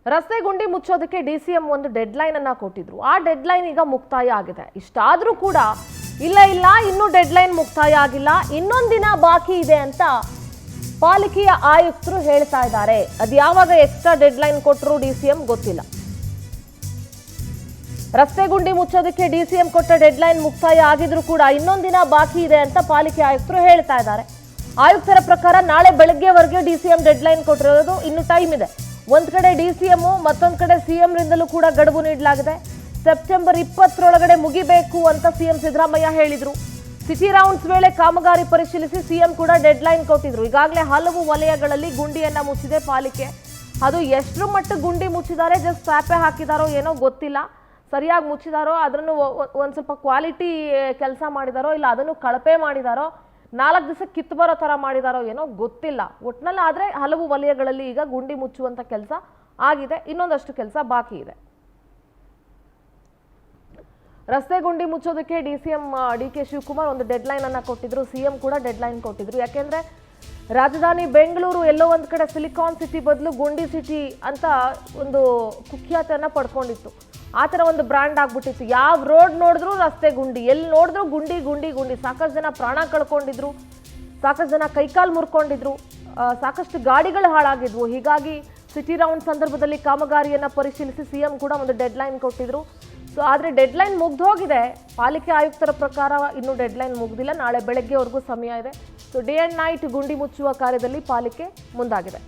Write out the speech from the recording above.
ರಸ್ತೆ ಗುಂಡಿ ಮುಚ್ಚೋದಕ್ಕೆ ಡಿಸಿಎಂ ಒಂದು ಡೆಡ್ ಲೈನ್ ಅನ್ನ ಕೊಟ್ಟಿದ್ರು. ಆ ಡೆಡ್ ಲೈನ್ ಈಗ ಮುಕ್ತಾಯ ಆಗಿದೆ. ಇಷ್ಟಾದ್ರೂ ಕೂಡ ಇಲ್ಲ ಇನ್ನೂ ಡೆಡ್ ಲೈನ್ ಮುಕ್ತಾಯ ಆಗಿಲ್ಲ, ಇನ್ನೊಂದು ದಿನ ಬಾಕಿ ಇದೆ ಅಂತ ಪಾಲಿಕೆಯ ಆಯುಕ್ತರು ಹೇಳ್ತಾ ಇದ್ದಾರೆ. ಅದು ಯಾವಾಗ ಎಕ್ಸ್ಟ್ರಾ ಡೆಡ್ ಲೈನ್ ಕೊಟ್ಟರು ಡಿಸಿಎಂ ಗೊತ್ತಿಲ್ಲ. ರಸ್ತೆ ಗುಂಡಿ ಮುಚ್ಚೋದಕ್ಕೆ ಡಿಸಿಎಂ ಕೊಟ್ಟ ಡೆಡ್ ಲೈನ್ ಮುಕ್ತಾಯ ಆಗಿದ್ರು ಕೂಡ ಇನ್ನೊಂದು ದಿನ ಬಾಕಿ ಇದೆ ಅಂತ ಪಾಲಿಕೆ ಆಯುಕ್ತರು ಹೇಳ್ತಾ ಇದ್ದಾರೆ. ಆಯುಕ್ತರ ಪ್ರಕಾರ ನಾಳೆ ಬೆಳಗ್ಗೆವರೆಗೆ ಡಿಸಿಎಂ ಡೆಡ್ ಲೈನ್ ಕೊಟ್ಟಿರೋದು, ಇನ್ನು ಟೈಮ್ ಇದೆ. ಒಂದ್ ಕಡೆ ಡಿಸಿಎಂ, ಮತ್ತೊಂದ್ ಕಡೆ ಸಿಎಂ ರಿಂದಲೂ ಕೂಡ ಗಡುವು ನೀಡಲಾಗಿದೆ. ಸೆಪ್ಟೆಂಬರ್ 20ರೊಳಗಡೆ ಮುಗಿಬೇಕು ಅಂತ ಸಿಎಂ ಸಿದ್ದರಾಮಯ್ಯ ಹೇಳಿದ್ರು. ಸಿಟಿ ರೌಂಡ್ಸ್ ವೇಳೆ ಕಾಮಗಾರಿ ಪರಿಶೀಲಿಸಿ ಸಿಎಂ ಕೂಡ ಡೆಡ್ ಲೈನ್ ಕೊಟ್ಟಿದ್ರು. ಈಗಾಗಲೇ ಹಲವು ವಲಯಗಳಲ್ಲಿ ಗುಂಡಿಯನ್ನ ಮುಚ್ಚಿದೆ ಪಾಲಿಕೆ. ಅದು ಎಷ್ಟರ ಮಟ್ಟಿಗೆ ಗುಂಡಿ ಮುಚ್ಚಿದ್ದಾರೆ, ಜಸ್ಟ್ ಸ್ಯಾಪೆ ಹಾಕಿದಾರೋ ಏನೋ ಗೊತ್ತಿಲ್ಲ. ಸರಿಯಾಗಿ ಮುಚ್ಚಿದಾರೋ, ಅದನ್ನು ಒಂದು ಸ್ವಲ್ಪ ಕ್ವಾಲಿಟಿ ಕೆಲಸ ಮಾಡಿದಾರೋ, ಇಲ್ಲ ಅದನ್ನು ಕಳಪೆ ಮಾಡಿದಾರೋ, 4 ದಿವಸ ಕಿತ್ತು ಬರೋ ಥರ ಮಾಡಿದಾರೋ ಏನೋ ಗೊತ್ತಿಲ್ಲ. ಒಟ್ಟಿನಲ್ಲಿ ಆದರೆ ಹಲವು ವಲಯಗಳಲ್ಲಿ ಈಗ ಗುಂಡಿ ಮುಚ್ಚುವಂಥ ಕೆಲಸ ಆಗಿದೆ, ಇನ್ನೊಂದಷ್ಟು ಕೆಲಸ ಬಾಕಿ ಇದೆ. ರಸ್ತೆ ಗುಂಡಿ ಮುಚ್ಚೋದಕ್ಕೆ ಡಿಸಿಎಂ ಡಿ.ಕೆ. ಶಿವಕುಮಾರ್ ಒಂದು ಡೆಡ್ ಲೈನ್ ಅನ್ನ ಕೊಟ್ಟಿದ್ರು. ಸಿಎಂ ಕೂಡ ಡೆಡ್ ಲೈನ್ ಕೊಟ್ಟಿದ್ರು. ಯಾಕೆಂದ್ರೆ ರಾಜಧಾನಿ ಬೆಂಗಳೂರು ಎಲ್ಲೋ ಒಂದು ಕಡೆ ಸಿಲಿಕಾನ್ ಸಿಟಿ ಬದಲು ಗುಂಡಿ ಸಿಟಿ ಅಂತ ಒಂದು ಕುಖ್ಯಾತಿಯನ್ನ ಪಡ್ಕೊಂಡಿತ್ತು. ಆ ಥರ ಒಂದು ಬ್ರ್ಯಾಂಡ್ ಆಗ್ಬಿಟ್ಟಿತ್ತು. ಯಾವ ರೋಡ್ ನೋಡಿದ್ರು ರಸ್ತೆ ಗುಂಡಿ, ಎಲ್ಲಿ ನೋಡಿದ್ರು ಗುಂಡಿ ಗುಂಡಿ ಗುಂಡಿ. ಸಾಕಷ್ಟು ಜನ ಪ್ರಾಣ ಕಳ್ಕೊಂಡಿದ್ರು, ಸಾಕಷ್ಟು ಜನ ಕೈಕಾಲು ಮುರ್ಕೊಂಡಿದ್ರು, ಸಾಕಷ್ಟು ಗಾಡಿಗಳು ಹಾಳಾಗಿದ್ವು. ಹೀಗಾಗಿ ಸಿಟಿ ರೌಂಡ್ ಸಂದರ್ಭದಲ್ಲಿ ಕಾಮಗಾರಿಯನ್ನು ಪರಿಶೀಲಿಸಿ ಸಿಎಂ ಕೂಡ ಒಂದು ಡೆಡ್ ಲೈನ್ ಕೊಟ್ಟಿದ್ರು. ಸೊ ಆದರೆ ಡೆಡ್ ಲೈನ್ ಮುಗ್ದು ಹೋಗಿದೆ. ಪಾಲಿಕೆ ಆಯುಕ್ತರ ಪ್ರಕಾರ ಇನ್ನೂ ಡೆಡ್ ಲೈನ್ ಮುಗ್ದಿಲ್ಲ, ನಾಳೆ ಬೆಳಗ್ಗೆವರೆಗೂ ಸಮಯ ಇದೆ. ಸೊ ಡೇ ಆ್ಯಂಡ್ ನೈಟ್ ಗುಂಡಿ ಮುಚ್ಚುವ ಕಾರ್ಯದಲ್ಲಿ ಪಾಲಿಕೆ ಮುಂದಾಗಿದೆ.